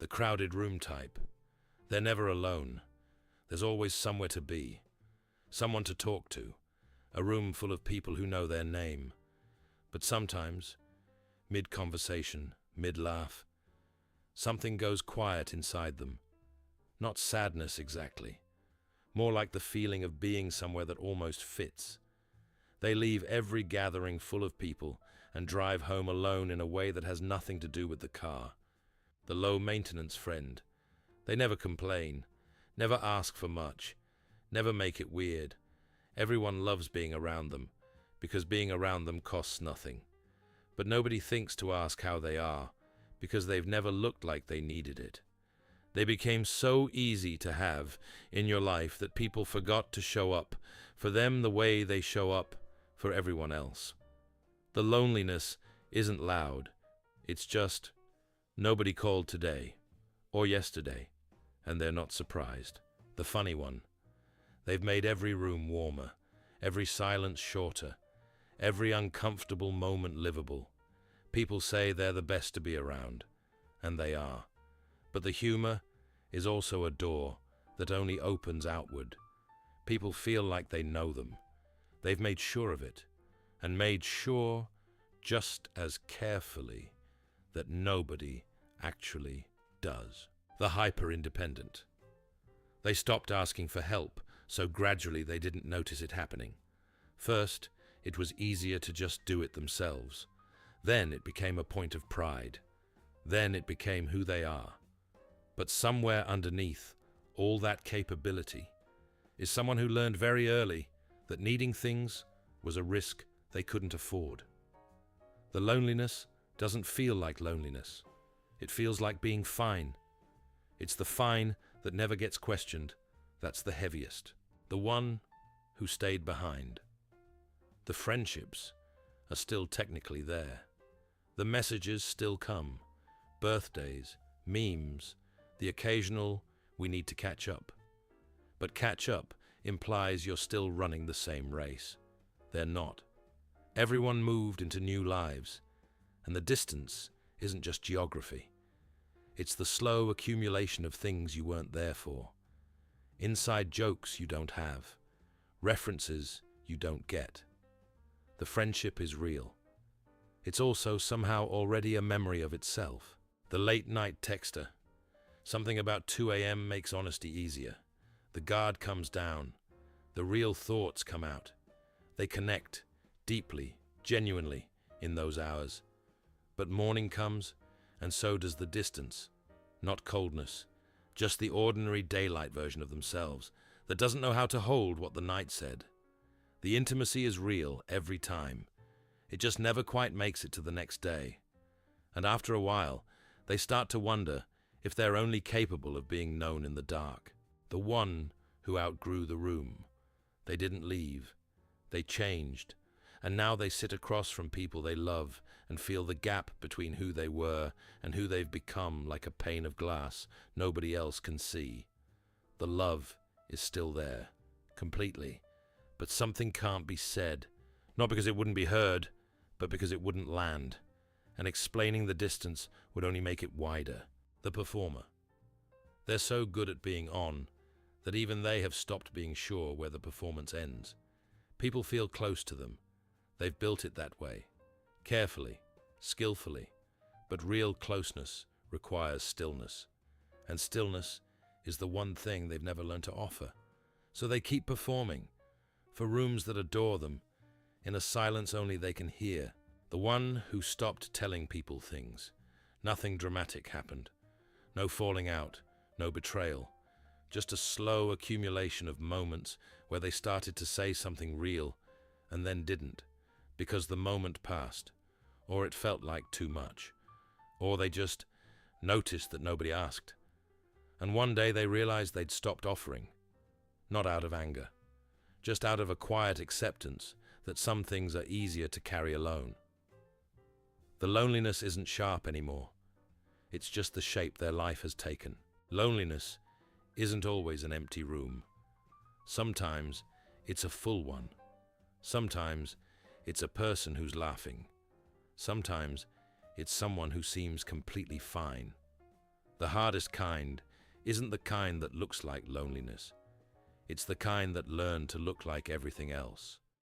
The crowded room type. They're never alone. There's always somewhere to be, someone to talk to, a room full of people who know their name. But sometimes, mid-conversation, mid-laugh, something goes quiet inside them. Not sadness exactly, more like the feeling of being somewhere that almost fits. They leave every gathering full of people and drive home alone in a way that has nothing to do with the car. The low-maintenance friend. They never complain, never ask for much, never make it weird. Everyone loves being around them, because being around them costs nothing. But nobody thinks to ask how they are, because they've never looked like they needed it. They became so easy to have in your life that people forgot to show up for them the way they show up for everyone else. The loneliness isn't loud. It's just, nobody called today or yesterday, and they're not surprised. The funny one. They've made every room warmer, every silence shorter, every uncomfortable moment livable. People say they're the best to be around, and they are. But the humor is also a door that only opens outward. People feel like they know them. They've made sure of it, and made sure just as carefully that nobody actually does. The hyper-independent. They stopped asking for help, so gradually they didn't notice it happening. First, it was easier to just do it themselves. Then it became a point of pride. Then it became who they are. But somewhere underneath all that capability is someone who learned very early that needing things was a risk they couldn't afford. The loneliness doesn't feel like loneliness. It feels like being fine. It's the fine that never gets questioned that's the heaviest. The one who stayed behind. The friendships are still technically there. The messages still come. Birthdays, memes, the occasional "we need to catch up." But catch up implies you're still running the same race. They're not. Everyone moved into new lives, and the distance isn't just geography. It's the slow accumulation of things you weren't there for. Inside jokes you don't have. References you don't get. The friendship is real. It's also somehow already a memory of itself. The late-night texter. Something about 2 a.m. makes honesty easier. The guard comes down. The real thoughts come out. They connect deeply, genuinely, in those hours. But morning comes, and so does the distance. Not coldness, just the ordinary daylight version of themselves that doesn't know how to hold what the night said. The intimacy is real every time. It just never quite makes it to the next day. And after a while, they start to wonder if they're only capable of being known in the dark. The one who outgrew the room. They didn't leave. They changed. And now they sit across from people they love and feel the gap between who they were and who they've become like a pane of glass nobody else can see. The love is still there, completely. But something can't be said. Not because it wouldn't be heard, but because it wouldn't land. And explaining the distance would only make it wider. The performer. They're so good at being on that even they have stopped being sure where the performance ends. People feel close to them. They've built it that way. Carefully, skillfully. But real closeness requires stillness. And stillness is the one thing they've never learned to offer. So they keep performing, for rooms that adore them, in a silence only they can hear. The one who stopped telling people things. Nothing dramatic happened. No falling out, no betrayal. Just a slow accumulation of moments where they started to say something real and then didn't, because the moment passed, or it felt like too much, or they just noticed that nobody asked. And one day they realized they'd stopped offering, not out of anger, just out of a quiet acceptance that some things are easier to carry alone. The loneliness isn't sharp anymore. It's just the shape their life has taken. Loneliness isn't always an empty room. Sometimes it's a full one. Sometimes it's a person who's laughing. Sometimes it's someone who seems completely fine. The hardest kind isn't the kind that looks like loneliness. It's the kind that learned to look like everything else.